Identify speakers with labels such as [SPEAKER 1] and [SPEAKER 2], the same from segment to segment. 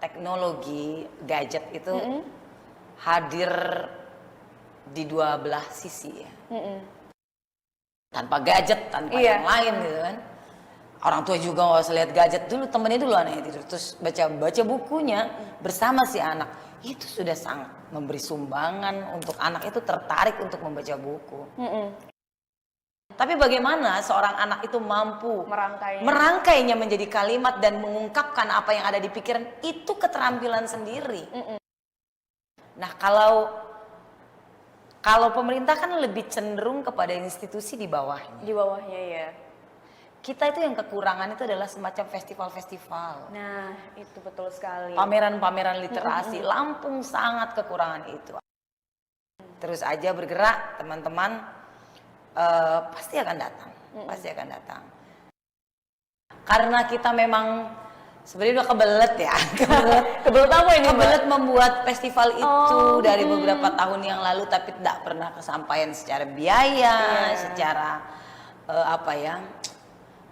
[SPEAKER 1] Teknologi gadget itu hadir di dua belah sisi ya. Tanpa gadget, tanpa yang lain gitu kan. Orang tua juga nggak usah lihat gadget dulu, temennya dulu anaknya tidur, terus baca bukunya bersama si anak. Itu sudah sangat memberi sumbangan untuk anak itu tertarik untuk membaca buku. Tapi bagaimana seorang anak itu mampu merangkainya menjadi kalimat dan mengungkapkan apa yang ada di pikiran, itu keterampilan sendiri. Nah, kalau pemerintah kan lebih cenderung kepada institusi di bawahnya.
[SPEAKER 2] Di bawahnya ya.
[SPEAKER 1] Kita itu yang kekurangan itu adalah semacam festival-festival.
[SPEAKER 2] Nah, itu betul sekali.
[SPEAKER 1] Pameran-pameran literasi. Lampung sangat kekurangan itu. Terus aja bergerak, teman-teman, pasti akan datang. Pasti akan datang. Karena kita memang sebenarnya udah kebelet ya.
[SPEAKER 2] Kebelet apa ini?
[SPEAKER 1] Kebelet membuat festival itu dari beberapa tahun yang lalu, tapi tidak pernah kesampaian secara biaya, secara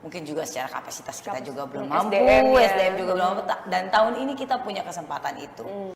[SPEAKER 1] mungkin juga secara kapasitas kita juga belum mampu, SDM juga belum mampu, dan tahun ini kita punya kesempatan itu.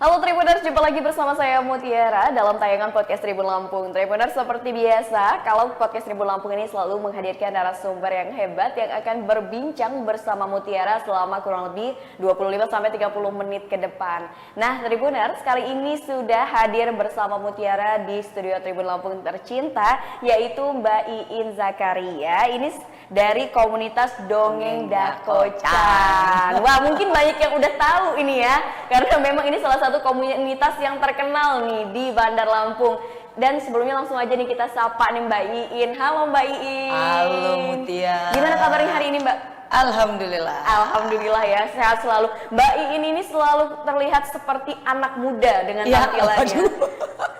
[SPEAKER 2] Halo Tribuners, jumpa lagi bersama saya Mutiara dalam tayangan Podcast Tribun Lampung. Tribuners, seperti biasa, kalau Podcast Tribun Lampung ini selalu menghadirkan narasumber yang hebat yang akan berbincang bersama Mutiara selama kurang lebih 25-30 menit ke depan. Nah Tribuners, kali ini sudah hadir bersama Mutiara di studio Tribun Lampung tercinta, yaitu Mbak Iin Zakaria. Ini dari komunitas Dongeng Dakocan. Wah, mungkin banyak yang udah tahu ini ya, karena memang ini salah satu komunitas yang terkenal nih di Bandar Lampung. Dan sebelumnya langsung aja nih kita sapa nih Mbak Iin. Halo Mbak Iin.
[SPEAKER 1] Halo Mutia.
[SPEAKER 2] Gimana kabarnya hari ini Mbak?
[SPEAKER 1] Alhamdulillah.
[SPEAKER 2] Alhamdulillah ya, sehat selalu. Mbak Iin ini selalu terlihat seperti anak muda dengan tampilannya.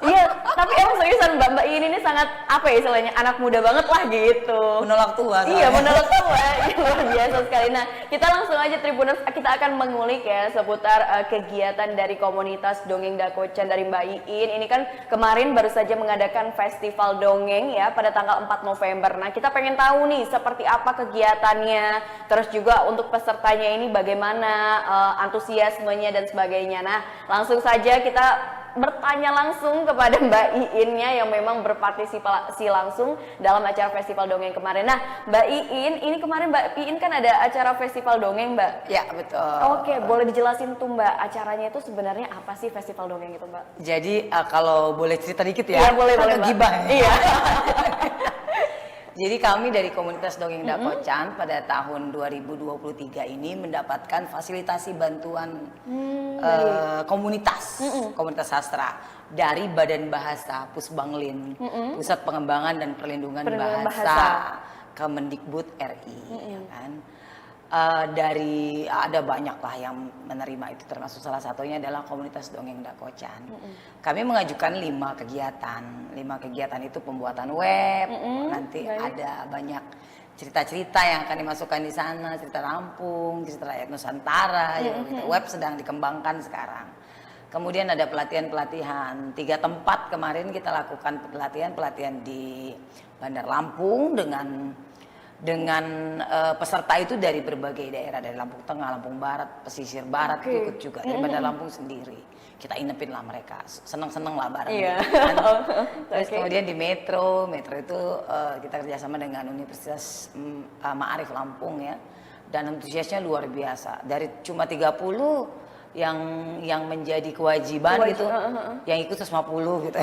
[SPEAKER 2] Iya, tapi emang seriusan Mbak Iin ini sangat istilahnya anak muda banget lah gitu.
[SPEAKER 1] Menolak tua.
[SPEAKER 2] Iya, menolak tua. Luar biasa sekali. Nah, kita langsung aja Tribuners, kita akan mengulik ya seputar kegiatan dari komunitas Dongeng Dakocan dari Mbak Iin. Ini kan kemarin baru saja mengadakan festival dongeng ya pada tanggal 4 November. Nah, kita pengen tahu nih seperti apa kegiatannya, terus juga untuk pesertanya ini bagaimana antusiasmenya dan sebagainya. Nah, langsung saja kita bertanya langsung kepada Mbak Iinnya yang memang berpartisipasi langsung dalam acara festival dongeng kemarin. Nah, Mbak Iin, ini kemarin Mbak Iin kan ada acara festival dongeng, Mbak?
[SPEAKER 1] Ya, betul.
[SPEAKER 2] Oke, boleh dijelasin tuh Mbak, acaranya itu sebenarnya apa sih festival dongeng itu, Mbak?
[SPEAKER 1] Jadi kalau boleh cerita dikit ya?
[SPEAKER 2] Iya, boleh, Mbak.
[SPEAKER 1] Gibah.
[SPEAKER 2] Iya.
[SPEAKER 1] Jadi kami dari komunitas Dongeng Dakocan pada tahun 2023 ini mendapatkan fasilitasi bantuan komunitas sastra dari Badan Bahasa Pusbanglin, Pusat Pengembangan dan Perlindungan Bahasa Kemendikbud RI, ya kan? Dari ada banyak lah yang menerima itu, termasuk salah satunya adalah komunitas Dongeng Dakocan. Kami mengajukan 5 kegiatan. 5 kegiatan itu pembuatan web, nanti ada banyak cerita-cerita yang akan dimasukkan di sana, cerita Lampung, cerita rakyat Nusantara, gitu. Web sedang dikembangkan sekarang. Kemudian ada pelatihan-pelatihan, 3 tempat kemarin kita lakukan pelatihan di Bandar Lampung dengan peserta itu dari berbagai daerah, dari Lampung Tengah, Lampung Barat, pesisir Barat ikut juga, dari Bandar Lampung sendiri. Kita inepin lah mereka, seneng-seneng lah bareng.
[SPEAKER 2] Iya.
[SPEAKER 1] Terus kemudian di Metro itu kita kerjasama dengan Universitas Ma'arif Lampung ya, dan antusiasnya luar biasa. Dari cuma 30 yang menjadi kewajiban gitu, yang ikut 150 gitu.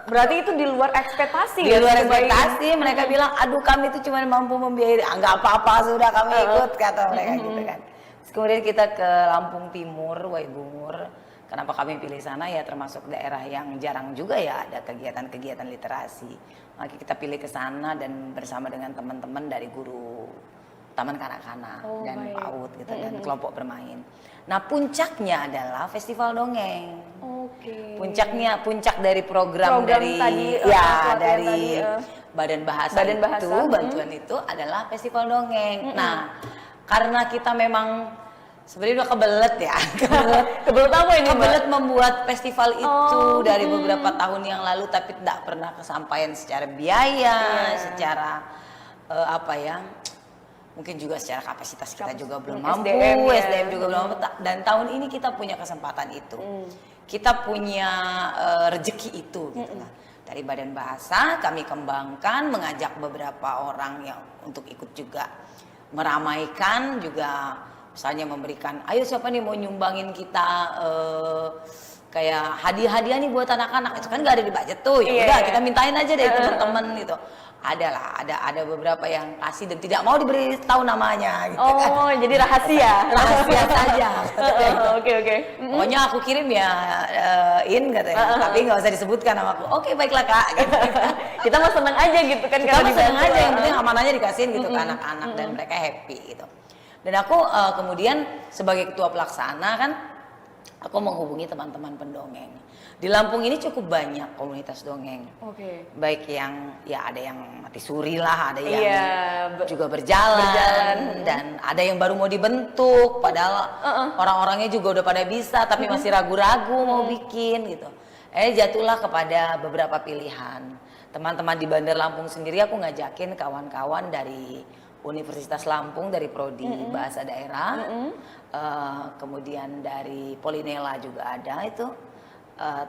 [SPEAKER 2] Berarti itu di luar ekspektasi
[SPEAKER 1] ya? Di luar ekspektasi, mereka bilang, aduh kami itu cuma mampu membiayai, nggak apa-apa sudah kami ikut, kata mereka gitu kan. Terus kemudian kita ke Lampung Timur, Waibungur. Kenapa kami pilih sana ya, termasuk daerah yang jarang juga ya ada kegiatan-kegiatan literasi. Maka kita pilih ke sana dan bersama dengan teman-teman dari guru taman kanak-kanak dan PAUD gitu, dan kelompok bermain. Nah, puncaknya adalah festival dongeng. Puncak dari program dari tadi, Badan Bahasa itu, bantuan itu adalah festival dongeng. Nah, karena kita memang sebenarnya udah kebelet ya.
[SPEAKER 2] Kebelet apa ini?
[SPEAKER 1] Kebelet membuat festival itu dari beberapa tahun yang lalu, tapi tidak pernah kesampaian secara biaya, secara mungkin juga secara kapasitas kita juga belum mampu,
[SPEAKER 2] SDM, ya.
[SPEAKER 1] SDM juga belum mampu. Dan tahun ini kita punya kesempatan itu, kita punya rezeki itu, gitu lah. Dari Badan Bahasa kami kembangkan, mengajak beberapa orang yang untuk ikut juga meramaikan, juga misalnya memberikan, ayo siapa nih mau nyumbangin kita kayak hadiah-hadiah nih buat anak-anak, itu kan nggak ada di budget tuh, ya udah kita mintain aja deh teman-teman gitu. Ada beberapa yang kasih dan tidak mau diberi tahu namanya gitu kan.
[SPEAKER 2] Oh, jadi rahasia.
[SPEAKER 1] Rahasia saja.
[SPEAKER 2] Oke.
[SPEAKER 1] Pokoknya aku kirim ya katanya, tapi nggak usah disebutkan nama aku. Oke, baiklah Kak. Gitu.
[SPEAKER 2] Kita mah seneng aja gitu kan.
[SPEAKER 1] Kita mah seneng aja, yang penting amanahnya dikasihin gitu ke anak-anak dan mereka happy gitu. Dan aku kemudian sebagai ketua pelaksana kan, aku menghubungi teman-teman pendongeng. Di Lampung ini cukup banyak komunitas dongeng.
[SPEAKER 2] Oke.
[SPEAKER 1] Baik yang ya ada yang mati suri lah, ada yang juga berjalan dan ada yang baru mau dibentuk padahal orang-orangnya juga udah pada bisa tapi masih ragu-ragu mau bikin gitu. Jatuhlah kepada beberapa pilihan. Teman-teman di Bandar Lampung sendiri aku ngajakin kawan-kawan dari Universitas Lampung, dari Prodi Bahasa Daerah, kemudian dari Polinela juga ada itu.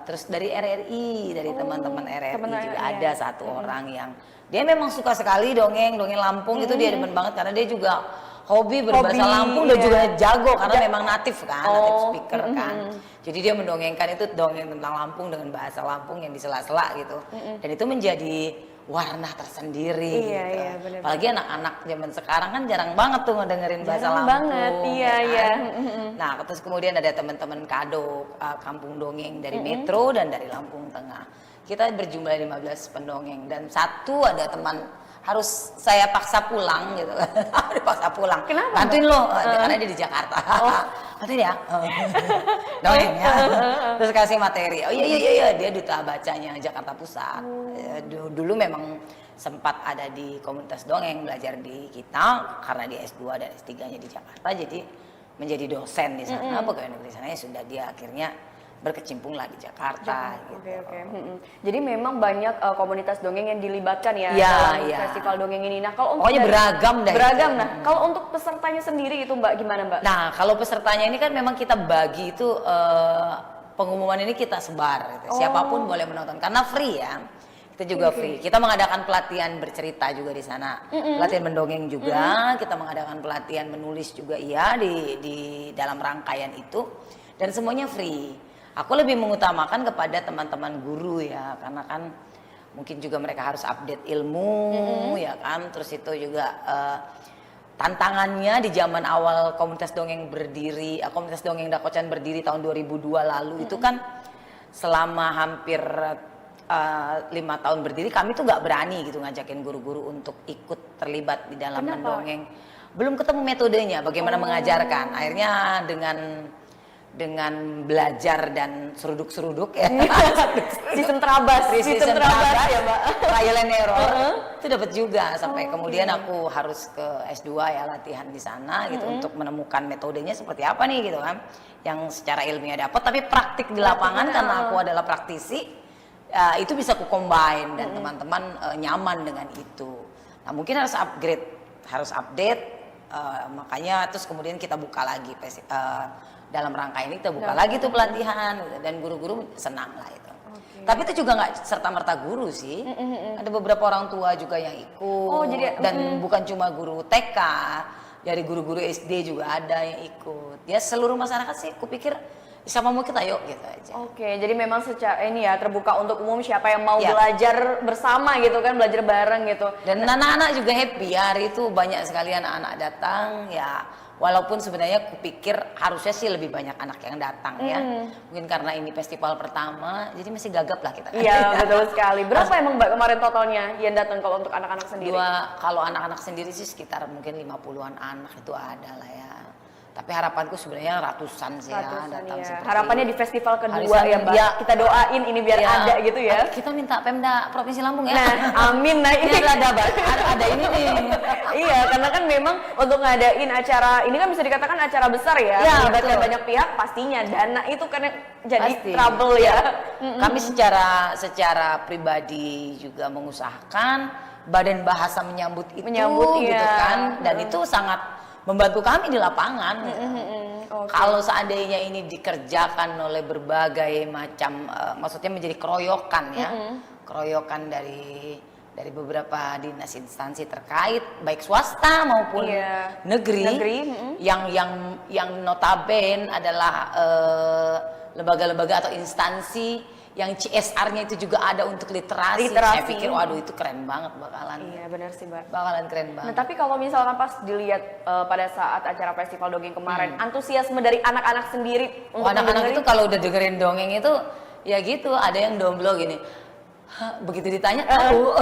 [SPEAKER 1] Terus dari RRI, dari teman-teman RRI juga ada satu orang yang dia memang suka sekali dongeng Lampung, itu dia demen banget karena dia juga hobi berbahasa Lampung dan juga jago karena memang natif kan, native speaker kan. Jadi dia mendongengkan itu dongeng tentang Lampung dengan bahasa Lampung yang di sela-sela gitu. Dan itu menjadi warna tersendiri gitu.
[SPEAKER 2] Iya, bener.
[SPEAKER 1] Apalagi anak-anak zaman sekarang kan jarang banget tuh ngedengerin bahasa Lampung.
[SPEAKER 2] Banget, iya.
[SPEAKER 1] Nah, terus kemudian ada teman-teman Kado, kampung dongeng dari Metro dan dari Lampung Tengah. Kita berjumlah 15 pendongeng dan satu ada teman harus saya paksa pulang gitu. Dipaksa pulang.
[SPEAKER 2] Kenapa?
[SPEAKER 1] Bantuin lo, karena dia di Jakarta. Bantuin ya. Dongeng ya. Terus kasih materi. Oh iya, dia duta bacanya Jakarta Pusat. Dulu memang sempat ada di komunitas dongeng, belajar di kita karena dia S2 dan S3-nya di Jakarta, jadi menjadi dosen di sana. Pegawai negeri sana ya sudah dia akhirnya berkecimpung lah di Jakarta. Gitu.
[SPEAKER 2] Oke. Jadi memang banyak komunitas dongeng yang dilibatkan ya dalam festival dongeng ini. Nah, kalau untuk
[SPEAKER 1] pokoknya beragam deh.
[SPEAKER 2] Beragam. Nah, kalau untuk pesertanya sendiri itu Mbak gimana Mbak?
[SPEAKER 1] Nah, kalau pesertanya ini kan memang kita bagi itu pengumuman ini kita sebar. Gitu. Siapapun boleh menonton karena free ya. Kita juga free. Kita mengadakan pelatihan bercerita juga di sana. Pelatihan mendongeng juga. Kita mengadakan pelatihan menulis juga di dalam rangkaian itu. Dan semuanya free. Aku lebih mengutamakan kepada teman-teman guru ya, karena kan mungkin juga mereka harus update ilmu ya kan. Terus itu juga tantangannya di zaman awal komunitas dongeng berdiri, komunitas dongeng Dakocan berdiri tahun 2002 lalu itu kan selama hampir 5 tahun berdiri kami tuh nggak berani gitu ngajakin guru-guru untuk ikut terlibat di dalam mendongeng. Belum ketemu metodenya bagaimana mengajarkan. Akhirnya dengan belajar dan seruduk-seruduk ya.
[SPEAKER 2] Sistem terabas
[SPEAKER 1] ya Mbak. Trial and error. Itu dapat juga sampai kemudian aku harus ke S2 ya latihan di sana gitu untuk menemukan metodenya seperti apa nih gitu kan. Yang secara ilmiah dapat tapi praktik di lapangan karena aku adalah praktisi itu bisa ku combine dan teman-teman nyaman dengan itu. Nah, mungkin harus update makanya terus kemudian kita buka lagi dalam rangka ini kita buka lagi tuh pelatihan gitu. Dan guru-guru senang lah itu. Tapi itu juga nggak serta-merta guru sih. Ada beberapa orang tua juga yang ikut. Dan bukan cuma guru TK, dari guru-guru SD juga ada yang ikut. Ya seluruh masyarakat sih, kupikir sama mau kita yuk gitu aja.
[SPEAKER 2] Oke, jadi memang secara ini ya terbuka untuk umum siapa yang mau belajar bersama gitu kan, belajar bareng gitu.
[SPEAKER 1] Dan anak-anak juga happy ya, hari itu banyak sekali anak-anak datang ya. Walaupun sebenarnya kupikir harusnya sih lebih banyak anak yang datang ya. Mungkin karena ini festival pertama, jadi masih gagap lah kita.
[SPEAKER 2] Iya, betul sekali. Berapa emang Mbak kemarin totalnya yang datang kalau untuk anak-anak sendiri?
[SPEAKER 1] Kalau anak-anak sendiri sih sekitar mungkin 50-an anak itu ada lah ya. Tapi harapanku sebenarnya ratusan sih ya datang seperti
[SPEAKER 2] harapannya di festival kedua ya Mbak. Ya, kita doain ini biar ada gitu ya.
[SPEAKER 1] Kita minta Pemda Provinsi Lampung ya.
[SPEAKER 2] Nah, amin. Nah, ini
[SPEAKER 1] ada ini nih.
[SPEAKER 2] Iya, karena kan memang untuk ngadain acara ini kan bisa dikatakan acara besar ya. Melibatkan banyak pihak, pastinya dana itu kan jadi trouble ya.
[SPEAKER 1] Kami secara pribadi juga mengusahakan badan bahasa menyambut itu gitu
[SPEAKER 2] iya.
[SPEAKER 1] kan, dan itu sangat membantu kami di lapangan.
[SPEAKER 2] Okay.
[SPEAKER 1] Kalau seandainya ini dikerjakan oleh berbagai macam, maksudnya menjadi keroyokan ya, keroyokan dari beberapa dinas instansi terkait, baik swasta maupun negeri, yang notaben adalah lembaga-lembaga atau instansi yang CSR-nya itu juga ada untuk literasi. Saya pikir waduh itu keren banget bakalan.
[SPEAKER 2] Iya benar sih Mbak.
[SPEAKER 1] Bakalan keren banget.
[SPEAKER 2] Nah tapi kalau misalkan pas dilihat pada saat acara festival dongeng kemarin, antusiasme dari anak-anak sendiri untuk
[SPEAKER 1] anak-anak itu kalau udah dengerin dongeng itu ya gitu, ada yang domblo gini. Begitu ditanya tahu.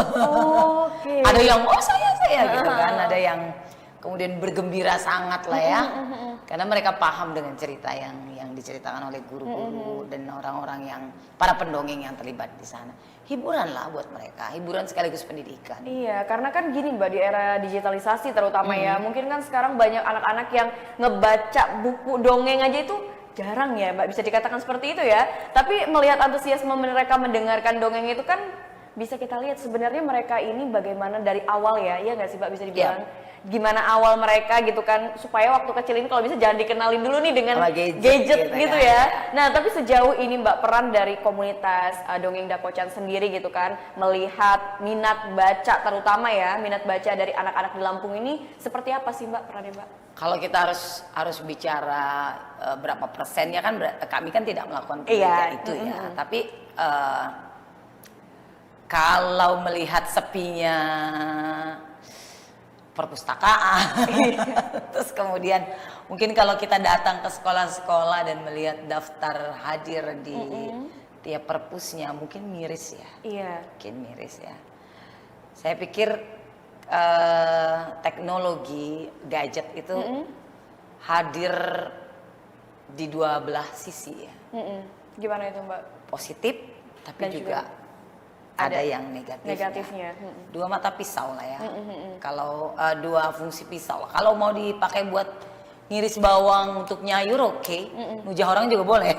[SPEAKER 1] Okay. Ada yang saya gitu kan, ada yang kemudian bergembira sangat lah ya. Karena mereka paham dengan cerita yang diceritakan oleh guru-guru dan orang-orang yang para pendongeng yang terlibat di sana. Hiburan lah buat mereka, hiburan sekaligus pendidikan.
[SPEAKER 2] Iya, karena kan gini Mbak, di era digitalisasi terutama ya, mungkin kan sekarang banyak anak-anak yang ngebaca buku dongeng aja itu jarang ya Mbak, bisa dikatakan seperti itu ya. Tapi melihat antusiasme mereka mendengarkan dongeng itu kan bisa kita lihat sebenarnya mereka ini bagaimana dari awal ya, iya nggak sih Mbak, bisa dibilang gimana awal mereka gitu kan, supaya waktu kecil ini kalau bisa jangan dikenalin dulu nih dengan gadget gitu ya. Nah tapi sejauh ini Mbak, peran dari komunitas Dongeng Dakocan sendiri gitu kan, melihat minat baca terutama ya, minat baca dari anak-anak di Lampung ini seperti apa sih Mbak perannya Mbak?
[SPEAKER 1] Kalau kita harus bicara berapa persennya kan, kami kan tidak melakukan penelitian itu ya. Tapi kalau melihat sepinya perpustakaan, terus kemudian mungkin kalau kita datang ke sekolah-sekolah dan melihat daftar hadir di tiap perpusnya, mungkin miris ya. Iya. Mungkin miris ya. Saya pikir teknologi gadget itu hadir di dua belah sisi ya.
[SPEAKER 2] Gimana itu Mbak?
[SPEAKER 1] Positif, tapi juga ada yang negatifnya. Dua mata pisau lah ya. Kalau dua fungsi pisau. Kalau mau dipakai buat ngiris bawang untuk nyayur nujah orang juga boleh.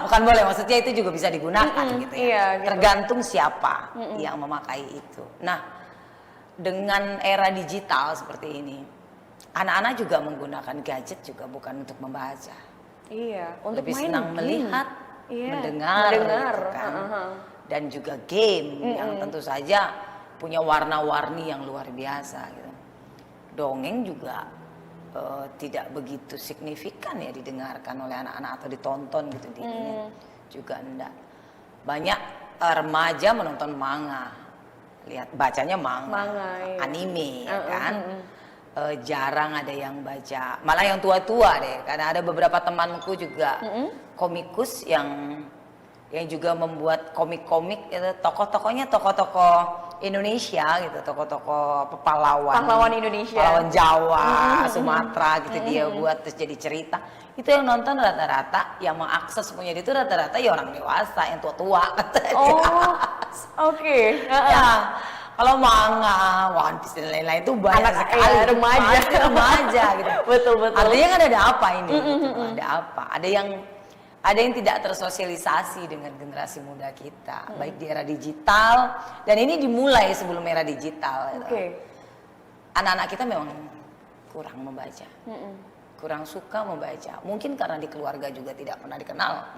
[SPEAKER 1] Bukan boleh, maksudnya itu juga bisa digunakan gitu ya. Iya, gitu. Tergantung siapa yang memakai itu. Nah, dengan era digital seperti ini, anak-anak juga menggunakan gadget juga bukan untuk membaca.
[SPEAKER 2] Iya, untuk
[SPEAKER 1] lebih
[SPEAKER 2] main
[SPEAKER 1] senang melihat, mendengar gitu kan. Dan juga game yang tentu saja punya warna-warni yang luar biasa gitu. Dongeng juga tidak begitu signifikan ya didengarkan oleh anak-anak atau ditonton gitu di juga enggak. Banyak remaja menonton manga, lihat bacanya manga anime ya kan. Jarang ada yang baca, malah yang tua-tua deh, karena ada beberapa temanku juga komikus yang juga membuat komik-komik itu, tokoh-tokohnya tokoh-tokoh Indonesia gitu, tokoh-tokoh pahlawan Indonesia, pahlawan Jawa, Sumatera gitu, dia buat terus jadi cerita. Itu yang nonton rata-rata, yang mengakses punya itu rata-rata ya orang dewasa, yang tua-tua.
[SPEAKER 2] Oke.
[SPEAKER 1] Ya, kalau manga, One Piece dan lain-lain itu banyak sekali. Remaja gitu. Betul. Artinya kan ada apa ini? Gitu. Ada apa? Ada yang tidak tersosialisasi dengan generasi muda kita, baik di era digital, dan ini dimulai sebelum era digital. Anak-anak kita memang kurang membaca, kurang suka membaca. Mungkin karena di keluarga juga tidak pernah dikenal.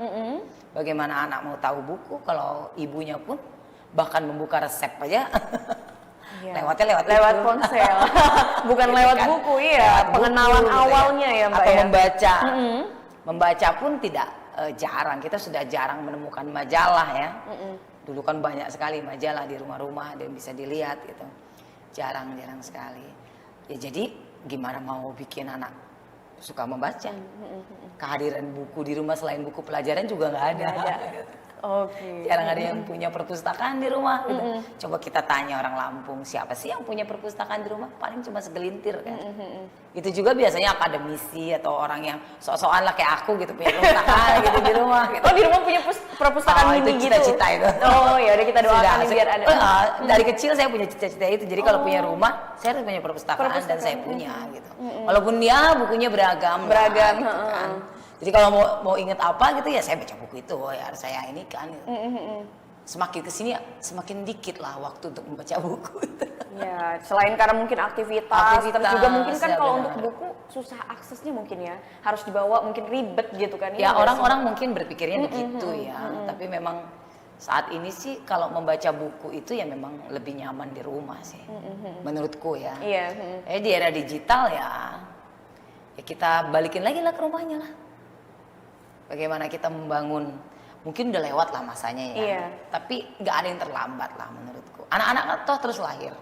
[SPEAKER 1] Bagaimana anak mau tahu buku kalau ibunya pun bahkan membuka resep aja lewat
[SPEAKER 2] ponsel, bukan lewat buku ya. Pengenalan awalnya ya Mbak.
[SPEAKER 1] Atau membaca pun tidak. Jarang, kita sudah jarang menemukan majalah ya. Dulu kan banyak sekali majalah di rumah-rumah dan bisa dilihat gitu. Jarang sekali. Ya jadi gimana mau bikin anak suka membaca? Kehadiran buku di rumah selain buku pelajaran juga nggak ada. Jarang ada yang punya perpustakaan di rumah gitu. Coba kita tanya orang Lampung, siapa sih yang punya perpustakaan di rumah? Paling cuma segelintir kan. Itu juga biasanya akademisi atau orang yang sok-sokan lah kayak aku gitu, punya perpustakaan gitu di rumah gitu.
[SPEAKER 2] Di rumah punya perpustakaan mini gitu?
[SPEAKER 1] Cita-cita itu.
[SPEAKER 2] Ya udah kita doakan biar ada.
[SPEAKER 1] Dari kecil saya punya cita-cita itu. Jadi kalau punya rumah, saya harus punya perpustakaan dan saya punya gitu. Walaupun dia bukunya beragam gitu kan. Jadi kalau mau inget apa gitu ya saya baca buku itu, ya harus saya ini kan gitu. semakin kesini semakin dikit lah waktu untuk membaca buku.
[SPEAKER 2] Ya, selain karena mungkin aktivitas terus juga mungkin kan
[SPEAKER 1] ya
[SPEAKER 2] kalau
[SPEAKER 1] benar.
[SPEAKER 2] untuk buku susah aksesnya mungkin ya, harus dibawa mungkin ribet gitu kan.
[SPEAKER 1] Ya orang-orang mungkin berpikirnya begitu ya, tapi memang saat ini sih kalau membaca buku itu ya memang lebih nyaman di rumah sih, menurutku ya.
[SPEAKER 2] Iya.
[SPEAKER 1] Di era digital ya kita balikin lagi lah ke rumahnya lah. Bagaimana kita membangun, mungkin udah lewat lah masanya ya,
[SPEAKER 2] Iya.
[SPEAKER 1] tapi nggak ada yang terlambat lah menurutku. Anak-anak kan toh terus lahir,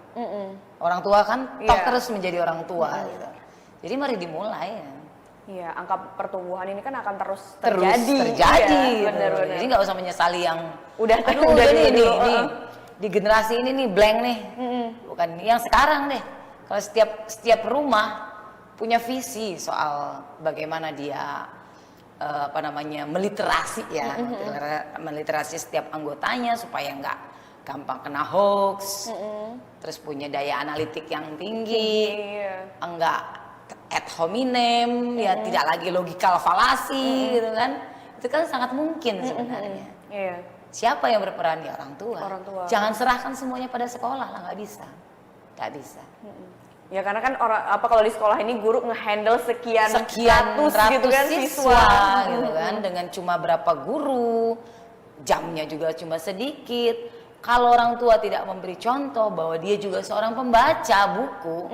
[SPEAKER 1] orang tua kan toh
[SPEAKER 2] Iya.
[SPEAKER 1] terus menjadi orang tua gitu. Jadi mari dimulai ya.
[SPEAKER 2] Iya, angka pertumbuhan ini kan akan terus
[SPEAKER 1] Terus
[SPEAKER 2] terjadi.
[SPEAKER 1] terjadi
[SPEAKER 2] Iya,
[SPEAKER 1] gitu.
[SPEAKER 2] benar-benar.
[SPEAKER 1] Jadi nggak usah menyesali yang
[SPEAKER 2] Udah
[SPEAKER 1] aduh
[SPEAKER 2] udah
[SPEAKER 1] ini
[SPEAKER 2] dulu.
[SPEAKER 1] nih di generasi ini nih blank nih. Bukan yang sekarang deh. Kalau setiap rumah punya visi soal bagaimana dia meliterasi ya, meliterasi setiap anggotanya supaya nggak gampang kena hoax, terus punya daya analitik yang tinggi,
[SPEAKER 2] Iya.
[SPEAKER 1] enggak ad hominem, ya tidak lagi logikal falasi gitu kan. Itu kan sangat mungkin sebenarnya.
[SPEAKER 2] Iya.
[SPEAKER 1] Siapa yang berperan? Ya orang tua.
[SPEAKER 2] Orang tua.
[SPEAKER 1] Jangan serahkan semuanya pada sekolah lah, nggak bisa. Nggak bisa.
[SPEAKER 2] Ya karena kan kalau di sekolah ini guru nge-handle sekian
[SPEAKER 1] Ratus
[SPEAKER 2] gitu kan
[SPEAKER 1] siswa gitu kan, dengan cuma berapa guru, jamnya juga cuma sedikit. Kalau orang tua tidak memberi contoh bahwa dia juga seorang pembaca buku,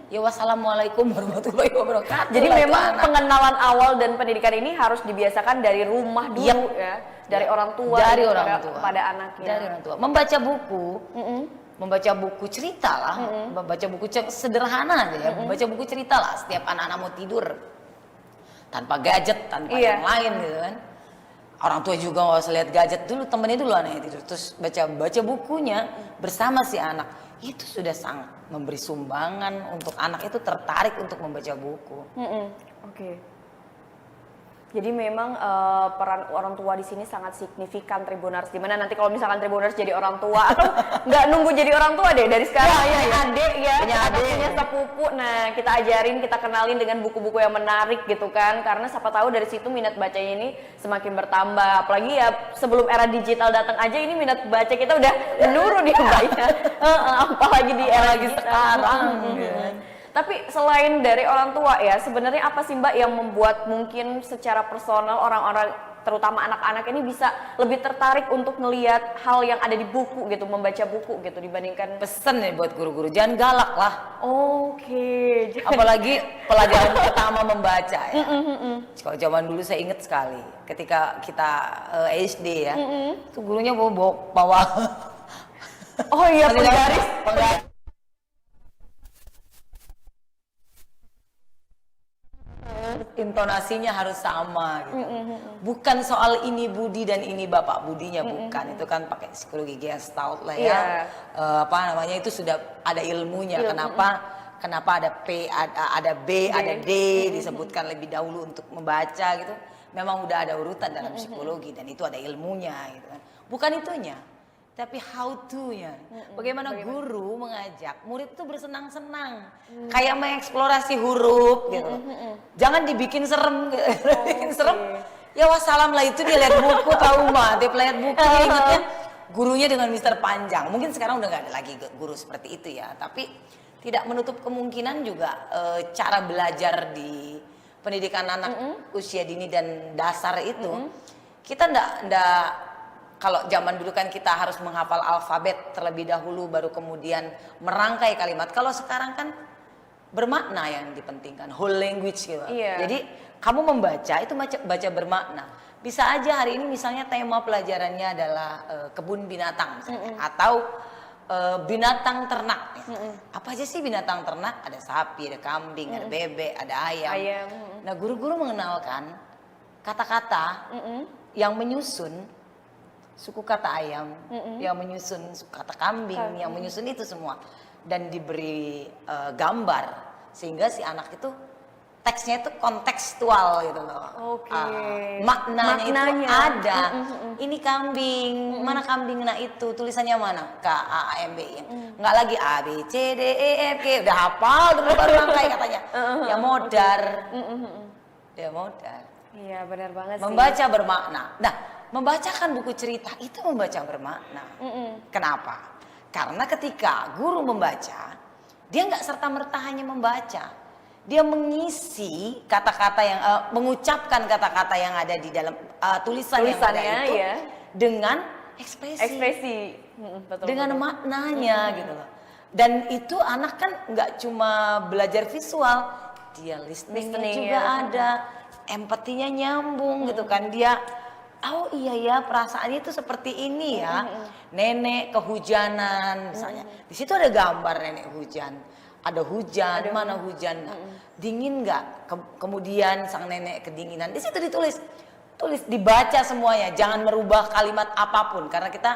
[SPEAKER 1] ya wassalamualaikum warahmatullahi wabarakatuh.
[SPEAKER 2] Jadi
[SPEAKER 1] lah itu
[SPEAKER 2] memang
[SPEAKER 1] anak.
[SPEAKER 2] pengenalan awal dan pendidikan ini harus dibiasakan dari rumah dulu ya, dari orang tua
[SPEAKER 1] dari
[SPEAKER 2] gitu,
[SPEAKER 1] orang tua
[SPEAKER 2] pada anaknya.
[SPEAKER 1] Dari orang tua. Membaca buku, membaca buku cerita lah, membaca buku sederhana aja ya, membaca buku cerita lah. Setiap anak-anak mau tidur tanpa gadget, tanpa yang lain gitu kan. Orang tua juga nggak usah lihat gadget dulu, temennya dulu anaknya tidur, terus baca bukunya bersama si anak. Itu sudah sangat memberi sumbangan untuk anak itu tertarik untuk membaca buku.
[SPEAKER 2] Oke. Jadi memang peran orang tua di sini sangat signifikan Tribuners. Dimana nanti kalau misalkan Tribuners jadi orang tua atau nggak nunggu jadi orang tua deh dari sekarang
[SPEAKER 1] Ya.
[SPEAKER 2] adik ya,
[SPEAKER 1] Punya adik.
[SPEAKER 2] punya sepupu. Nah kita ajarin, kita kenalin dengan buku-buku yang menarik gitu kan. Karena siapa tahu dari situ minat bacanya ini semakin bertambah. Apalagi ya sebelum era digital datang aja ini minat baca kita udah menurun ya Mbak ya. Apalagi di era digital
[SPEAKER 1] sekarang.
[SPEAKER 2] Tapi selain dari orang tua ya, sebenarnya apa sih Mbak yang membuat mungkin secara personal orang-orang terutama anak-anak ini bisa lebih tertarik untuk ngelihat hal yang ada di buku gitu, membaca buku gitu dibandingkan
[SPEAKER 1] Pesen nih buat guru-guru, jangan galak lah.
[SPEAKER 2] Oke.
[SPEAKER 1] Apalagi pelajaran pertama membaca ya. Kalau zaman dulu saya ingat sekali ketika kita SD ya, itu gurunya bawa
[SPEAKER 2] Oh iya, penggaris.
[SPEAKER 1] Intonasinya harus sama gitu. Bukan soal ini Budi dan ini Bapak Budinya, bukan. Itu kan pakai psikologi Gestalt lah ya. Itu sudah ada ilmunya. Kenapa ada P, ada B, ada D disebutkan lebih dahulu untuk membaca gitu. Memang udah ada urutan dalam psikologi dan itu ada ilmunya gitu kan. Bukan itunya, tapi how to-nya. Bagaimana guru mengajak murid itu bersenang-senang, kayak mengeksplorasi huruf gitu. Jangan dibikin serem, bikin serem. Ya wassalam lah, itu dia lihat buku trauma, dia lihat buku dia ingatnya gurunya dengan Mister Panjang. Mungkin sekarang udah nggak ada lagi guru seperti itu ya, tapi tidak menutup kemungkinan juga cara belajar di pendidikan anak usia dini dan dasar itu kita ndak. Kalau zaman dulu kan kita harus menghafal alfabet terlebih dahulu baru kemudian merangkai kalimat. Kalau sekarang kan bermakna yang dipentingkan, whole language gitu.
[SPEAKER 2] Iya.
[SPEAKER 1] Jadi kamu membaca itu baca bermakna. Bisa aja hari ini misalnya tema pelajarannya adalah kebun binatang misalnya, atau binatang ternak. Apa aja sih binatang ternak? Ada sapi, ada kambing, ada bebek, ada ayam. Nah guru-guru mengenalkan kata-kata yang menyusun suku kata ayam, yang menyusun suku kata kambing, yang menyusun itu semua, dan diberi gambar sehingga si anak itu teksnya itu kontekstual gitu loh. Maknanya itu ada. Ini kambing, mana kambing? Nah itu tulisannya mana? K A M B I. Nggak lagi A B C D E F G. Udah hafal, udah baru rangkai katanya. Ya modar. Ya modar.
[SPEAKER 2] Iya benar banget sih.
[SPEAKER 1] Membaca bermakna. Nah, membacakan buku cerita itu membaca bermakna. Kenapa? Karena ketika guru membaca, dia nggak serta-merta hanya membaca. Dia mengisi kata-kata yang, mengucapkan kata-kata yang ada di dalam tulisan yang ada itu dengan ekspresi.
[SPEAKER 2] Betul,
[SPEAKER 1] dengan maknanya gitu loh. Dan itu anak kan nggak cuma belajar visual, dia listening juga ada, empatinya nyambung gitu kan. Dia, oh iya ya perasaannya itu seperti ini ya. Nenek kehujanan misalnya, di situ ada gambar nenek hujan. Ada hujan, mana hujan, dingin nggak? Kemudian sang nenek kedinginan. Di situ tulis, dibaca semuanya. Jangan merubah kalimat apapun karena kita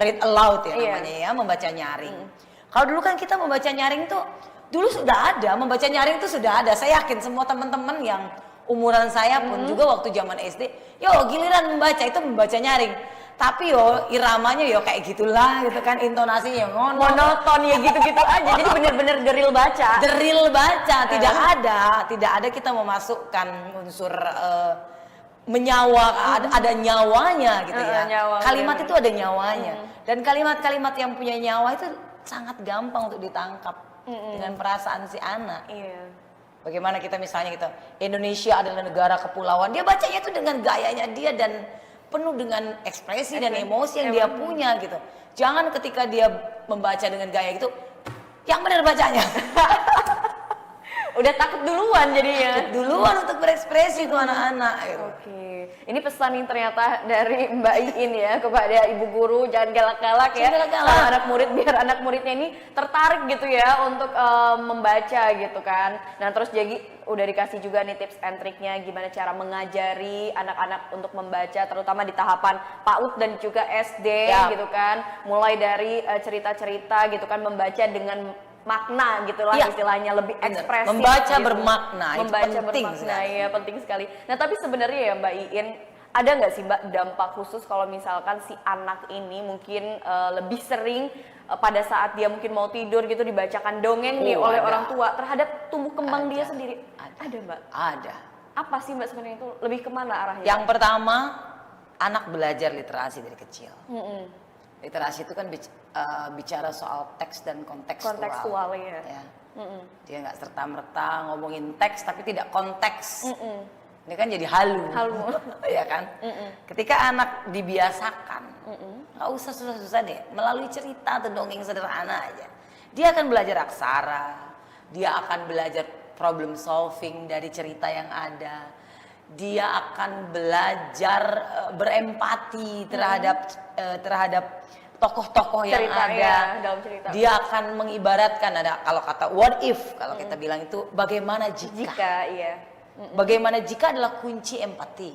[SPEAKER 1] read aloud ya namanya ya, membaca nyaring. Kalau dulu kan kita membaca nyaring tuh dulu sudah ada, membaca nyaring tuh sudah ada. Saya yakin semua teman-teman yang umuran saya pun juga waktu zaman SD, giliran membaca itu membaca nyaring. Tapi iramanya kayak gitulah gitu kan, intonasinya
[SPEAKER 2] monoton ya gitu-gitu aja. Jadi bener-bener deril baca.
[SPEAKER 1] Tidak ada kita memasukkan unsur menyawa, ada nyawanya gitu ya. Kalimat itu ada nyawanya. Dan kalimat-kalimat yang punya nyawa itu sangat gampang untuk ditangkap dengan perasaan si anak. Bagaimana kita misalnya gitu, Indonesia adalah negara kepulauan. Dia bacanya itu dengan gayanya dia dan penuh dengan ekspresi dan emosi yang dia punya gitu. Jangan ketika dia membaca dengan gaya gitu, yang benar bacanya.
[SPEAKER 2] Udah takut duluan jadinya.
[SPEAKER 1] Takut duluan untuk berekspresi itu anak-anak gitu.
[SPEAKER 2] Oke. Ini pesan yang ternyata dari Mbak Iin ya kepada ibu guru, jangan galak-galak ya. Sama anak murid, biar anak muridnya ini tertarik gitu ya untuk membaca gitu kan. Nah terus jadi udah dikasih juga nih tips and triknya gimana cara mengajari anak-anak untuk membaca, terutama di tahapan PAUD dan juga SD gitu kan. Mulai dari cerita-cerita gitu kan, membaca dengan makna gitulah istilahnya, lebih ekspresif.
[SPEAKER 1] Membaca
[SPEAKER 2] gitu.
[SPEAKER 1] bermakna,
[SPEAKER 2] membaca
[SPEAKER 1] itu penting
[SPEAKER 2] bermakna
[SPEAKER 1] sekali.
[SPEAKER 2] Ya penting sekali. Nah tapi sebenarnya ya Mbak Iin, ada nggak sih Mbak dampak khusus kalau misalkan si anak ini mungkin lebih sering pada saat dia mungkin mau tidur gitu dibacakan dongeng nih oleh orang tua terhadap tumbuh kembang dia sendiri? Ada Mbak?
[SPEAKER 1] Ada.
[SPEAKER 2] Apa sih Mbak sebenarnya itu lebih kemana arahnya?
[SPEAKER 1] Yang pertama, anak belajar literasi dari kecil. Literasi itu kan bicara soal teks dan kontekstual
[SPEAKER 2] ya.
[SPEAKER 1] Dia nggak serta-merta ngomongin teks tapi tidak konteks. Ini kan jadi halu. Ya kan? Ketika anak dibiasakan, nggak usah susah-susah deh, melalui cerita atau dongeng sederhana aja, dia akan belajar aksara, dia akan belajar problem solving dari cerita yang ada, dia akan belajar berempati terhadap tokoh-tokoh yang ada.
[SPEAKER 2] Dalam cerita.
[SPEAKER 1] Dia akan mengibaratkan, ada kalau kata what if, kalau kita bilang itu bagaimana jika. Bagaimana jika adalah kunci empati.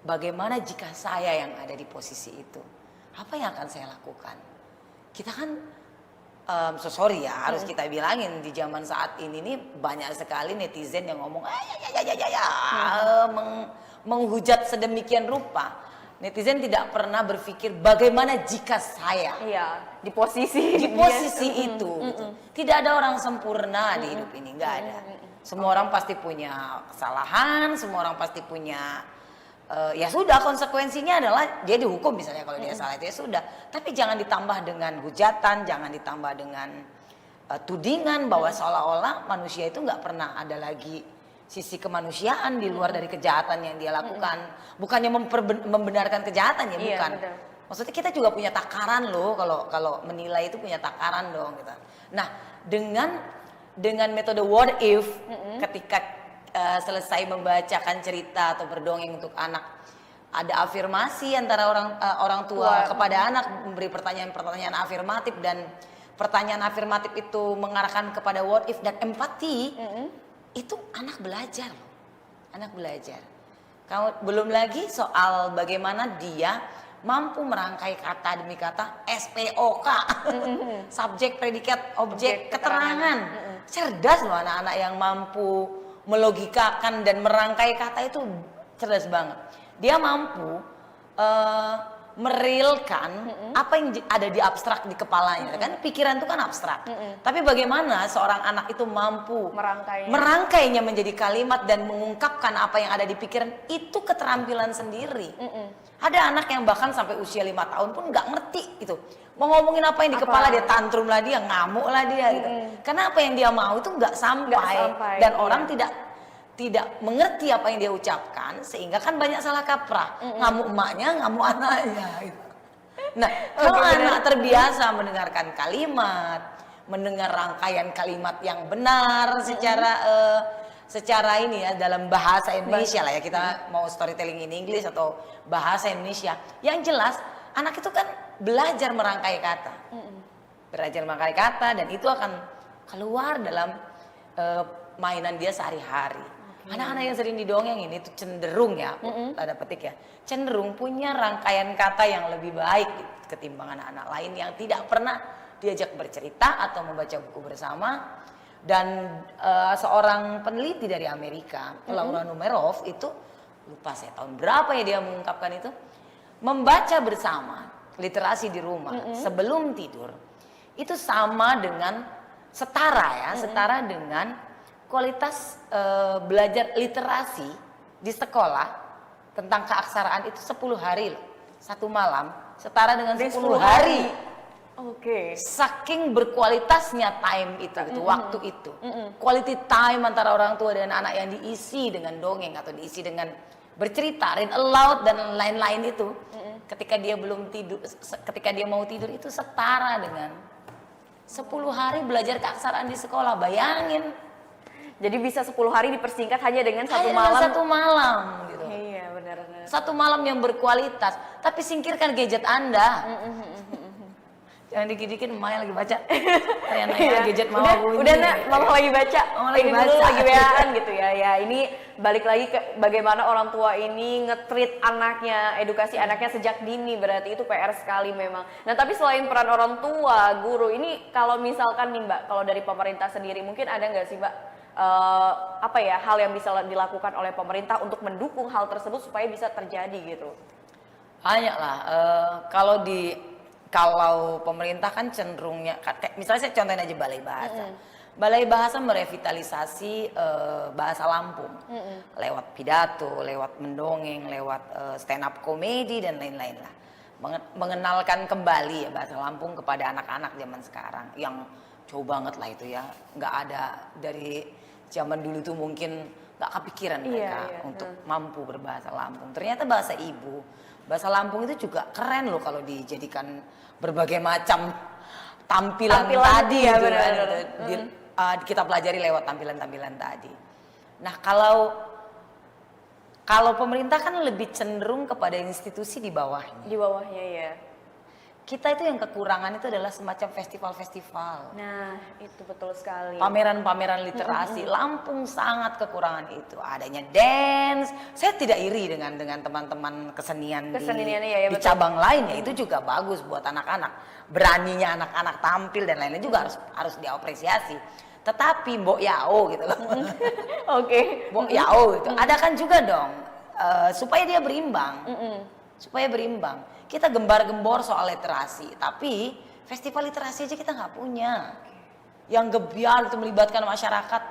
[SPEAKER 1] Bagaimana jika saya yang ada di posisi itu? Apa yang akan saya lakukan? Kita kan sorry ya, harus kita bilangin di zaman saat ini nih banyak sekali netizen yang ngomong menghujat sedemikian rupa. Netizen tidak pernah berpikir bagaimana jika saya
[SPEAKER 2] di posisi
[SPEAKER 1] itu. Gitu. Tidak ada orang sempurna di hidup ini, nggak ada. Semua orang pasti punya kesalahan, semua orang pasti punya ya sudah, konsekuensinya adalah dia dihukum misalnya kalau dia salah, itu ya sudah. Tapi jangan ditambah dengan hujatan, jangan ditambah dengan tudingan bahwa seolah-olah manusia itu nggak pernah ada lagi sisi kemanusiaan di luar dari kejahatan yang dia lakukan. Bukannya membenarkan kejahatan ya, bukan.
[SPEAKER 2] Betul.
[SPEAKER 1] Maksudnya kita juga punya takaran loh, kalau menilai itu punya takaran dong gitu. Nah, dengan metode what if, ketika selesai membacakan cerita atau berdongeng untuk anak, ada afirmasi antara orang tua kepada anak, memberi pertanyaan-pertanyaan afirmatif, dan pertanyaan afirmatif itu mengarahkan kepada what if dan empati. Itu anak belajar loh. Anak belajar. Belum lagi soal bagaimana dia mampu merangkai kata demi kata, SPOK, subjek, predikat, objek, keterangan. Cerdas loh anak-anak yang mampu melogikakan dan merangkai kata itu, cerdas banget. Dia mampu merealkan apa yang ada di abstrak di kepalanya, kan pikiran itu kan abstrak. Tapi bagaimana seorang anak itu mampu merangkainya menjadi kalimat dan mengungkapkan apa yang ada di pikiran, itu keterampilan sendiri. Ada anak yang bahkan sampai usia 5 tahun pun nggak ngerti itu. Mau ngomongin apa yang di kepala dia, tantrum lah dia, ngamuk lah dia gitu. Karena apa yang dia mau itu nggak sampai. Dan orang tidak mengerti apa yang dia ucapkan, sehingga kan banyak salah kaprah. Ngamuk emaknya, ngamuk anaknya gitu. Nah, kalau anak terbiasa mendengarkan kalimat, mendengar rangkaian kalimat yang benar secara ini ya, dalam bahasa Indonesia lah ya, kita mau storytelling in English atau bahasa Indonesia, yang jelas anak itu kan belajar merangkai kata, dan itu akan keluar dalam mainan dia sehari-hari. Anak-anak yang sering didongeng ini tuh cenderung ya, tanda petik ya, cenderung punya rangkaian kata yang lebih baik ketimbang anak-anak lain yang tidak pernah diajak bercerita atau membaca buku bersama. Dan seorang peneliti dari Amerika, Laura Numeroff, itu lupa saya tahun berapa ya dia mengungkapkan itu, membaca bersama, literasi di rumah sebelum tidur itu sama dengan setara dengan kualitas belajar literasi di sekolah tentang keaksaraan itu 10 hari loh. 1 malam setara dengan 10 hari. Saking berkualitasnya time itu, waktu itu. Quality time antara orang tua dan anak yang diisi dengan dongeng atau diisi dengan bercerita, read aloud dan lain-lain itu. Ketika dia belum tidur, ketika dia mau tidur itu setara dengan 10 hari belajar keaksaraan di sekolah. Bayangin.
[SPEAKER 2] Jadi bisa 10 hari dipersingkat hanya dengan satu malam.
[SPEAKER 1] Satu malam gitu.
[SPEAKER 2] Iya, benar.
[SPEAKER 1] Satu malam yang berkualitas. Tapi singkirkan gadget Anda. Jangan dikit-dikit Maya lagi baca. Nanya gadget mama bunyi.
[SPEAKER 2] Udah nak, mama lagi baca.
[SPEAKER 1] Mama lagi baca.
[SPEAKER 2] Dulu lagi WA-an gitu ya. Ya, ini balik lagi ke bagaimana orang tua ini nge-treat anaknya, edukasi anaknya sejak dini, berarti itu PR sekali memang. Nah, tapi selain peran orang tua, guru, ini kalau misalkan nih Mbak, kalau dari pemerintah sendiri mungkin ada nggak sih Mbak hal yang bisa dilakukan oleh pemerintah untuk mendukung hal tersebut supaya bisa terjadi gitu?
[SPEAKER 1] Banyak lah. Kalau pemerintah kan cenderungnya, misalnya saya contohin aja Balai Bahasa. Balai Bahasa merevitalisasi bahasa Lampung lewat pidato, lewat mendongeng, lewat stand up komedi dan lain-lain lah. Mengenalkan kembali ya bahasa Lampung kepada anak-anak zaman sekarang yang jauh banget lah itu ya. Nggak ada dari zaman dulu tuh mungkin nggak kepikiran mereka untuk mampu berbahasa Lampung. Ternyata bahasa ibu, bahasa Lampung itu juga keren loh kalau dijadikan berbagai macam tampilan tadi
[SPEAKER 2] ya,
[SPEAKER 1] gitu kan. Kita pelajari lewat tampilan-tampilan tadi. Nah, kalau pemerintah kan lebih cenderung kepada institusi di bawahnya.
[SPEAKER 2] Di bawahnya ya.
[SPEAKER 1] Kita itu yang kekurangan itu adalah semacam festival-festival.
[SPEAKER 2] Nah, itu betul sekali.
[SPEAKER 1] Pameran-pameran literasi. Lampung sangat kekurangan itu. Adanya dance. Saya tidak iri dengan teman-teman kesenian di cabang lain ya. Itu juga bagus buat anak-anak. Beraninya anak-anak tampil dan lain-lain juga harus diapresiasi. Tetapi Mbok Yao gitu loh. Mbok Yao gitu. Adakan juga dong supaya dia berimbang. Supaya berimbang. Kita gembar-gembor soal literasi, tapi festival literasi aja kita nggak punya. Yang gebiar itu melibatkan masyarakat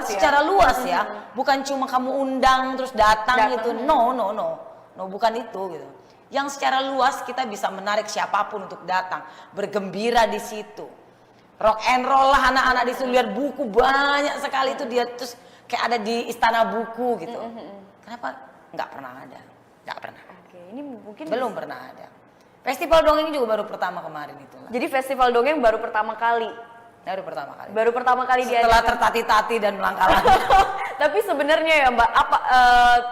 [SPEAKER 1] secara luas ya. Bukan cuma kamu undang terus datang gitu. No, bukan itu gitu. Yang secara luas kita bisa menarik siapapun untuk datang, bergembira di situ. Rock and roll lah anak-anak di situ, lihat buku banyak sekali itu dia terus kayak ada di istana buku gitu. Kenapa nggak pernah ada? Nggak pernah.
[SPEAKER 2] Ini mungkin
[SPEAKER 1] belum pernah ada. Festival dongeng juga baru pertama kemarin itu.
[SPEAKER 2] Jadi festival dongeng baru pertama kali.
[SPEAKER 1] Baru pertama kali
[SPEAKER 2] setelah
[SPEAKER 1] tertati-tati dan melangkah-langkah.
[SPEAKER 2] Tapi sebenarnya ya Mbak, apa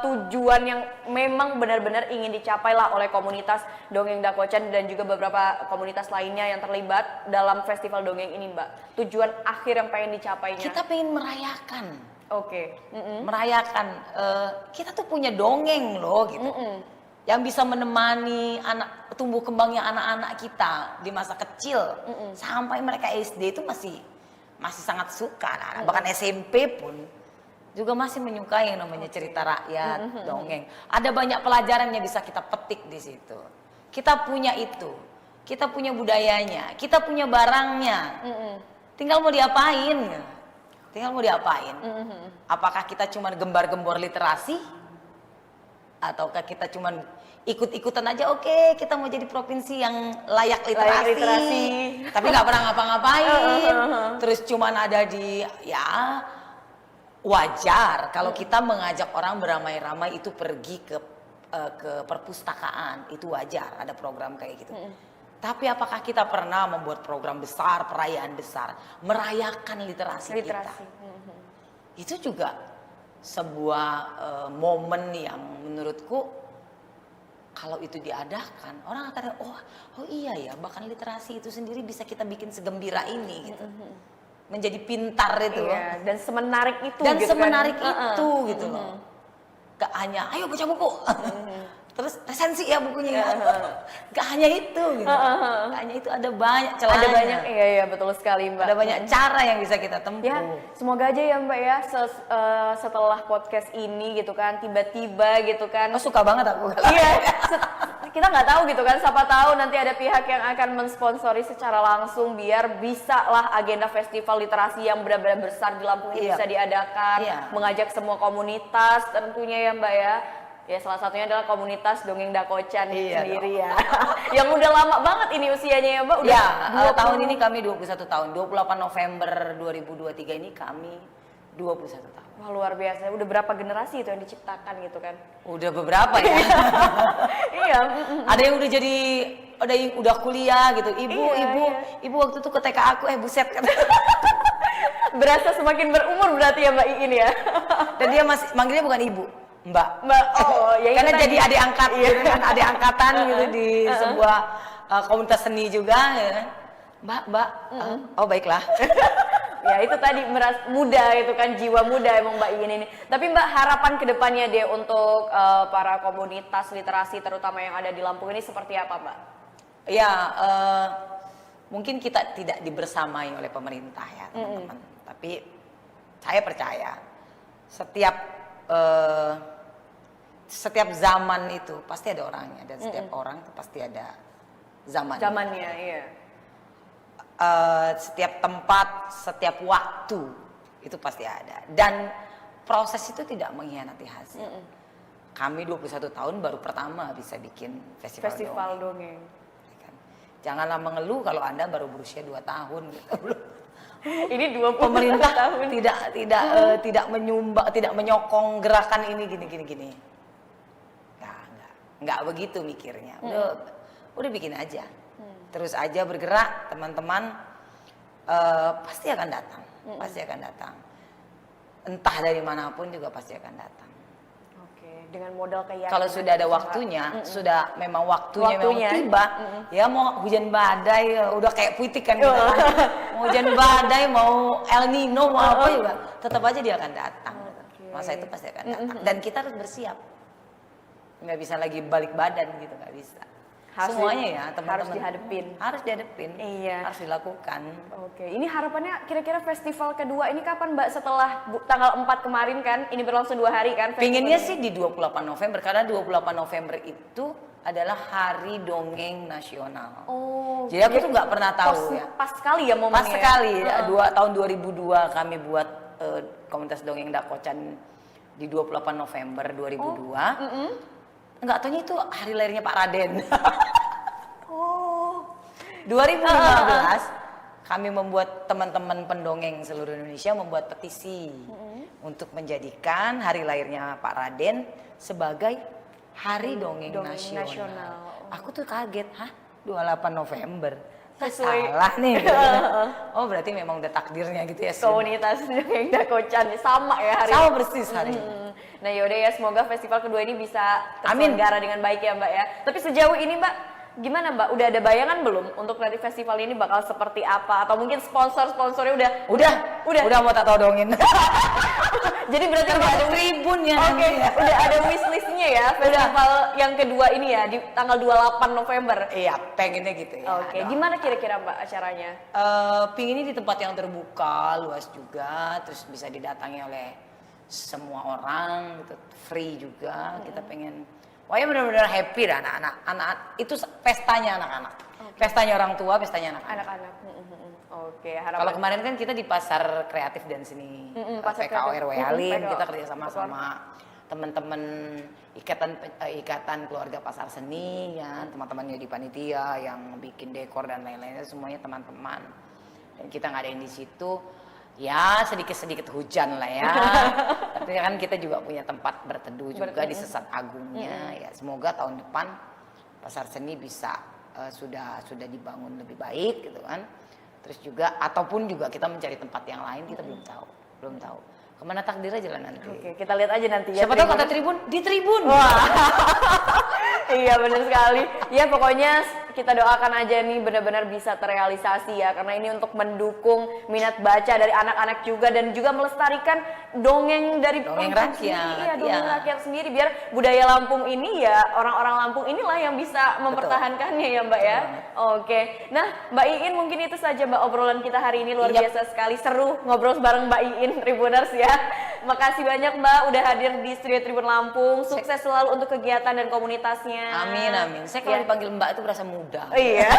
[SPEAKER 2] tujuan yang memang benar-benar ingin dicapai lah oleh komunitas Dongeng Dakocan dan juga beberapa komunitas lainnya yang terlibat dalam festival dongeng ini Mbak? Tujuan akhir yang pengen dicapainya?
[SPEAKER 1] Kita pengen merayakan.
[SPEAKER 2] Merayakan.
[SPEAKER 1] Kita tuh punya dongeng loh gitu. Yang bisa menemani tumbuh kembangnya anak-anak kita di masa kecil sampai mereka SD itu masih sangat suka, bahkan SMP pun juga masih menyukai yang namanya cerita rakyat, dongeng. Ada banyak pelajaran yang bisa kita petik di situ. Kita punya itu, kita punya budayanya, kita punya barangnya. Tinggal mau diapain? Tinggal mau diapain? Apakah kita cuma gembar-gembor literasi? Ataukah kita cuma ikut-ikutan aja, oke, kita mau jadi provinsi yang layak literasi. Tapi nggak pernah ngapa-ngapain. Terus cuman ada di, ya wajar kalau kita mengajak orang beramai-ramai itu pergi ke perpustakaan, itu wajar, ada program kayak gitu. Tapi apakah kita pernah membuat program besar, perayaan besar, merayakan literasi kita? Itu juga sebuah momen yang menurutku kalau itu diadakan, orang akan oh iya ya, bahkan literasi itu sendiri bisa kita bikin segembira ini gitu. Menjadi pintar itu loh.
[SPEAKER 2] Dan semenarik itu
[SPEAKER 1] Dan
[SPEAKER 2] gitu
[SPEAKER 1] semenarik
[SPEAKER 2] kan?
[SPEAKER 1] itu gitu loh. Gak hanya ayo baca buku. Terus resensi ya bukunya. Gak hanya itu gitu. Gak hanya itu, ada banyak celahnya.
[SPEAKER 2] Ada banyak, iya betul sekali Mbak.
[SPEAKER 1] Ada banyak cara yang bisa kita tempuh.
[SPEAKER 2] Ya, semoga aja ya Mbak ya setelah podcast ini gitu kan tiba-tiba gitu kan.
[SPEAKER 1] Oh, suka banget aku.
[SPEAKER 2] Iya. Kita nggak tahu gitu kan, siapa tahu nanti ada pihak yang akan mensponsori secara langsung biar bisa lah agenda festival literasi yang benar-benar besar di Lampung ini bisa diadakan, mengajak semua komunitas tentunya ya Mbak ya. Ya salah satunya adalah komunitas Dongeng Dakocan sendiri ya. Yang udah lama banget ini usianya ya Mbak. Udah
[SPEAKER 1] ya, tahun ini kami 21 tahun. 28 November 2023 ini kami 21 tahun.
[SPEAKER 2] Wah luar biasa. Udah berapa generasi itu yang diciptakan gitu kan?
[SPEAKER 1] Udah beberapa ya.
[SPEAKER 2] Iya.
[SPEAKER 1] Ada yang udah jadi, ada yang udah kuliah gitu. Ibu waktu itu ke TK aku, buset kan.
[SPEAKER 2] Berasa semakin berumur berarti ya Mbak Iin ya.
[SPEAKER 1] Dan dia masih manggilnya bukan ibu, Mbak.
[SPEAKER 2] Ya
[SPEAKER 1] karena jadi adik angkat gitu kan, adik angkatan gitu di sebuah komunitas seni juga ya. Mbak, oh baiklah.
[SPEAKER 2] Ya itu tadi muda itu kan, jiwa muda emang Mbak Iin ini. Tapi Mbak, harapan kedepannya deh untuk para komunitas literasi terutama yang ada di Lampung ini seperti apa Mbak?
[SPEAKER 1] Ya mungkin kita tidak dibersamai oleh pemerintah ya teman-teman. Tapi saya percaya setiap zaman itu pasti ada orangnya, dan setiap orang itu pasti ada zamannya.
[SPEAKER 2] Iya.
[SPEAKER 1] Setiap tempat, setiap waktu itu pasti ada, dan proses itu tidak mengkhianati hasil. Kami 21 tahun baru pertama bisa bikin festival dongeng. Janganlah mengeluh kalau Anda baru berusia 2 tahun gitu.
[SPEAKER 2] Ini 20
[SPEAKER 1] pemerintah
[SPEAKER 2] tahun.
[SPEAKER 1] tidak menyumbang, tidak menyokong gerakan ini gini. Nggak begitu mikirnya. Udah bikin aja. Terus aja bergerak, teman-teman, pasti akan datang. Pasti akan datang. Entah dari manapun juga pasti akan datang.
[SPEAKER 2] Oke, dengan modal keyakinan.
[SPEAKER 1] Kalau sudah ada waktunya, sudah memang waktunya memang tiba, ya mau hujan badai, udah kayak puitik kan gitu kan. Mau hujan badai, mau El Nino, mau apa juga, tetap aja dia akan datang. Masa itu pasti akan datang. Dan kita harus bersiap. Nggak bisa lagi balik badan gitu, nggak bisa. Semuanya ya teman-teman harus dihadepin, harus dilakukan.
[SPEAKER 2] Oke, ini harapannya kira-kira festival kedua ini kapan Mbak? Setelah tanggal 4 kemarin kan, ini berlangsung 2 hari kan?
[SPEAKER 1] Pinginnya sih di 28 November, karena 28 November itu adalah Hari Dongeng Nasional. Jadi aku tuh nggak pernah tahu ya.
[SPEAKER 2] Pas sekali ya momennya.
[SPEAKER 1] Pas sekali, tahun 2002 kami buat komunitas Dongeng Dakocan di 28 November 2002. Enggak taunya itu hari lahirnya Pak Raden. 2015 kami membuat, teman-teman pendongeng seluruh Indonesia membuat petisi untuk menjadikan hari lahirnya Pak Raden sebagai Hari Dongeng Nasional. Aku tuh kaget, 28 November. Salah nih. Oh berarti memang udah takdirnya gitu ya.
[SPEAKER 2] Komunitas Dongeng Dakocan sama ya hari.
[SPEAKER 1] Sama persis hari.
[SPEAKER 2] Nah yaudah ya, semoga festival kedua ini bisa terselenggara dengan baik ya Mbak ya. Tapi sejauh ini Mbak, gimana Mbak? Udah ada bayangan belum untuk nanti festival ini bakal seperti apa? Atau mungkin sponsornya udah
[SPEAKER 1] mau tak tahu dongin.
[SPEAKER 2] Jadi berarti udah ada
[SPEAKER 1] tribun ya.
[SPEAKER 2] Oke, udah ada wishlistnya ya festival yang kedua ini ya di tanggal 28 November.
[SPEAKER 1] Iya, pengennya gitu ya.
[SPEAKER 2] Oke, gimana kira-kira Mbak acaranya?
[SPEAKER 1] Pinginnya di tempat yang terbuka, luas juga, terus bisa didatangi oleh semua orang gitu, free juga. Kita pengen pokoknya benar-benar happy dah anak-anak. Itu pestanya anak-anak. Pestanya orang tua, pestanya anak-anak.
[SPEAKER 2] Oke,
[SPEAKER 1] Kalau kemarin kan kita di pasar kreatif dan seni, PKORW Halim, kita kerjasama sama teman-teman ikatan keluarga pasar seni, ya, teman-temannya di panitia yang bikin dekor dan lain-lainnya, semuanya teman-teman. Dan kita ngadain di situ, ya sedikit-sedikit hujan lah ya. Tapi kan kita juga punya tempat berteduh juga di Sesat Agungnya. Ya, semoga tahun depan pasar seni bisa sudah dibangun lebih baik gitu kan. Terus juga ataupun juga kita mencari tempat yang lain, kita belum tahu. Kemana takdirnya jalan nanti.
[SPEAKER 2] Oke, kita lihat aja nanti ya.
[SPEAKER 1] Siapa tahu kata Tribun di Tribun.
[SPEAKER 2] Wah. Iya benar sekali. Ya pokoknya kita doakan aja nih benar-benar bisa terrealisasi ya, karena ini untuk mendukung minat baca dari anak-anak juga dan juga melestarikan dongeng dari
[SPEAKER 1] dongeng
[SPEAKER 2] Lampung
[SPEAKER 1] rakyat.
[SPEAKER 2] Sendiri, ya, dongeng rakyat sendiri biar budaya Lampung ini ya orang-orang Lampung inilah yang bisa mempertahankannya ya Mbak ya. Oke. Nah, Mbak Iin mungkin itu saja Mbak obrolan kita hari ini luar biasa sekali, seru ngobrol bareng Mbak Iin Tribuners ya. Makasih banyak Mbak udah hadir di Studio Tribun Lampung. Sukses selalu untuk kegiatan dan komunitasnya.
[SPEAKER 1] Amin. Saya kalau dipanggil Mbak itu berasa muda.
[SPEAKER 2] Iya.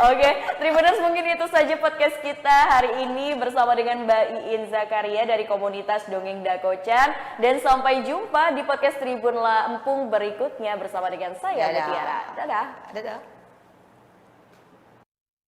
[SPEAKER 2] Oke, Tribuners mungkin itu saja podcast kita hari ini bersama dengan Mbak Iin Zakaria dari komunitas Dongeng Dakocan. Dan sampai jumpa di podcast Tribun Lampung berikutnya bersama dengan saya Mutiara. Dadah.